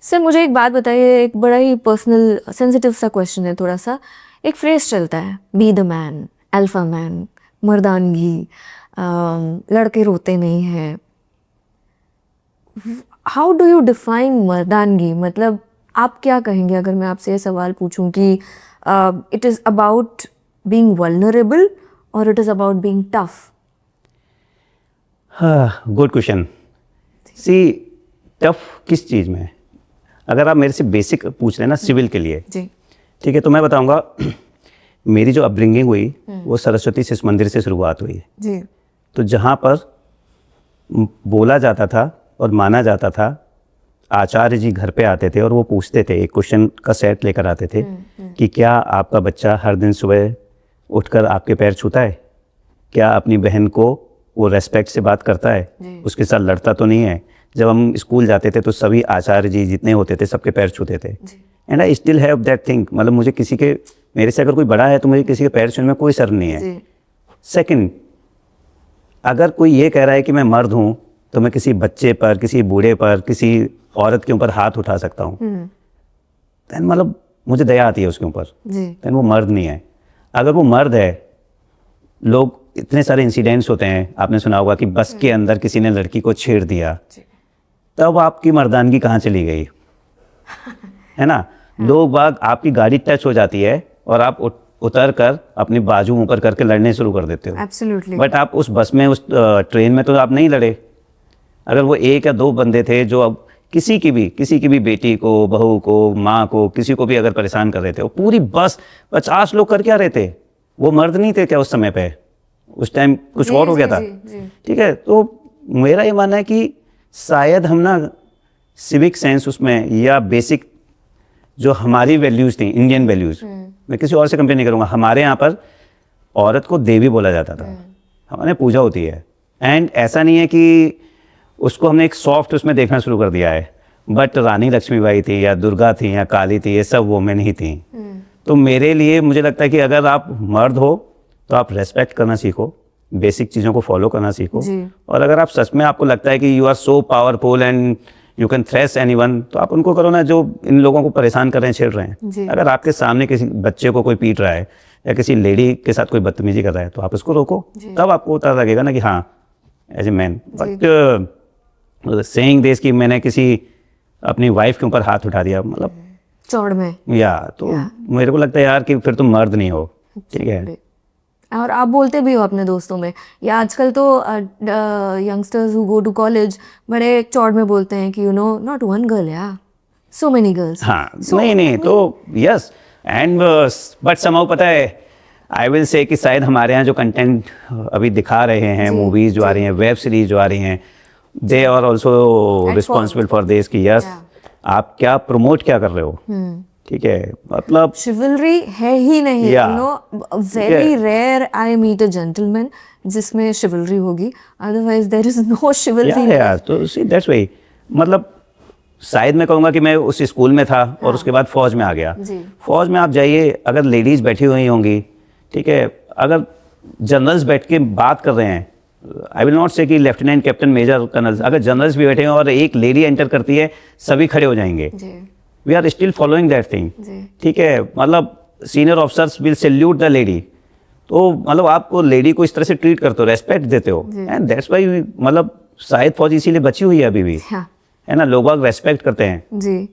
Sir मुझे एक बात बताइए, एक बड़ा ही पर्सनल सेंसिटिव सा क्वेश्चन है थोड़ा सा। एक फ्रेज चलता है, be the man, alpha man, मर्दानगी, लड़के रोते नहीं हैं। हाउ डू यू डिफाइन मर्दानगी? मतलब आप क्या कहेंगे अगर मैं आपसे ये सवाल पूछूं कि it is about being vulnerable और it is about being tough? हाँ, गुड क्वेश्चन। सी, टफ किस चीज़ में? अगर आप मेरे से बेसिक पूछ रहे हैं ना, सिविल के लिए, जी ठीक है, तो मैं बताऊंगा मेरी जो अपब्रिंगिंग हुई वो सरस्वती शिशु मंदिर से शुरुआत हुई। जी तो जहाँ पर बोला जाता था और माना जाता था, आचार्य जी घर पे आते थे और वो पूछते थे, एक क्वेश्चन का सेट लेकर आते थे कि क्या आपका बच्चा हर दिन सुबह उठकर आपके पैर छूता है? क्या अपनी बहन को वो रेस्पेक्ट से बात करता है? उसके साथ लड़ता तो नहीं है? जब हम स्कूल जाते थे तो सभी आचार्य जी जितने होते थे सबके पैर छूते थे। And I still have that thing, मतलब मुझे किसी के, मेरे से अगर कोई बड़ा है तो मुझे किसी के पैर छूने में कोई शर्म नहीं है। सेकंड, अगर कोई ये कह रहा है कि मैं मर्द हूँ तो मैं किसी बच्चे पर, किसी बूढ़े पर, किसी औरत के ऊपर हाथ उठा सकता हूँ, देन मतलब मुझे दया आती है उसके ऊपर, देन वो मर्द नहीं है। अगर वो मर्द है, लोग इतने सारे इंसिडेंट्स होते हैं, आपने सुना होगा कि बस के अंदर किसी ने लड़की को छेड़ दिया, तब आपकी मर्दानगी कहाँ चली गई? है ना? लोग बाग, आपकी गाड़ी टच हो जाती है और आप उतर कर अपनी बाजू ऊपर करके लड़ने शुरू कर देते हो। एब्सोल्युटली। बट आप उस बस में, उस ट्रेन में तो आप नहीं लड़े। अगर वो एक या दो बंदे थे जो अब किसी की भी बेटी को, बहू को, माँ को, किसी को भी अगर परेशान कर रहे थे, वो पूरी बस 50 लोग कर क्या रहे थे? वो मर्द नहीं थे क्या उस समय पे? उस टाइम कुछ और हो गया था। ठीक है, तो मेरा ये मानना है कि शायद हम ना सिविक सेंस उसमें, या बेसिक जो हमारी वैल्यूज़ थी, इंडियन वैल्यूज़, मैं किसी और से कंपेयर नहीं करूँगा, हमारे यहाँ पर औरत को देवी बोला जाता था, हमारे पूजा होती है। एंड ऐसा नहीं है कि उसको हमने एक सॉफ्ट उसमें देखना शुरू कर दिया है, बट रानी लक्ष्मीबाई थी या दुर्गा थी या काली थी, ये सब वोमेन ही थी। तो मेरे लिए मुझे लगता है कि अगर आप मर्द हो तो आप रेस्पेक्ट करना सीखो, बेसिक चीज़ों को फॉलो करना सीखो। और अगर आप सच में, आपको लगता है कि you are so powerful and you can threaten anyone, तो आप उनको करो ना जो इन लोगों को परेशान कर रहे हैं, छेड़ रहे हैं। अगर आपके सामने किसी बच्चे को कोई पीट रहा है या किसी लेडी के साथ कोई बदतमीजी कर रहा है, तो आप उसको रोको, तब आपको पता लगेगा ना कि हाँ, as a man. But saying this कि मैंने किसी अपनी वाइफ के ऊपर हाथ उठा दिया, मतलब चौड़ में, तो मेरे को लगता है यार कि फिर तुम मर्द नहीं हो। ठीक है, और आप बोलते भी हो अपने दोस्तों में, या आजकल तो youngsters who go to college बड़े चौड़ में बोलते हैं कि you know, not one girl, या सो मेनी गर्ल्स। हाँ, नहीं तो यस एंड बट समहाउ पता है, आई विल से कि शायद हमारे यहाँ जो कंटेंट अभी दिखा रहे हैं, मूवीज जो आ रही हैं, वेब सीरीज जो आ रही हैं, they are also responsible for this कि यस, आप क्या प्रमोट क्या कर रहे हो। ठीक है, मतलब शिवलरी है ही नहीं। You know, very rare I meet a gentleman जिसमें शिवलरी होगी, otherwise there is no chivalry. तो सी दैट्स व्हाई, मतलब शायद मैं कहूँगा कि मैं उस स्कूल में था और उसके बाद फौज में आ गया। फौज में आप जाइए, अगर लेडीज बैठी हुई होंगी, ठीक है, अगर जनरल्स बैठ के बात कर रहे हैं, आई विल नॉट से कि लेफ्टिनेंट, कैप्टन, मेजर, कर्नल, अगर जनरल्स भी बैठे हैं और एक लेडी एंटर करती है, सभी खड़े हो जाएंगे। We are still following that thing. ठीक है, मतलब senior officers will salute the lady. तो मतलब आपको लेडी को इस तरह से ट्रीट करते हो, रेस्पेक्ट देते हो, एंड दैट्स व्हाई, मतलब शायद फौज इसीलिए बची हुई है अभी भी, है ना, लोग रेस्पेक्ट करते हैं।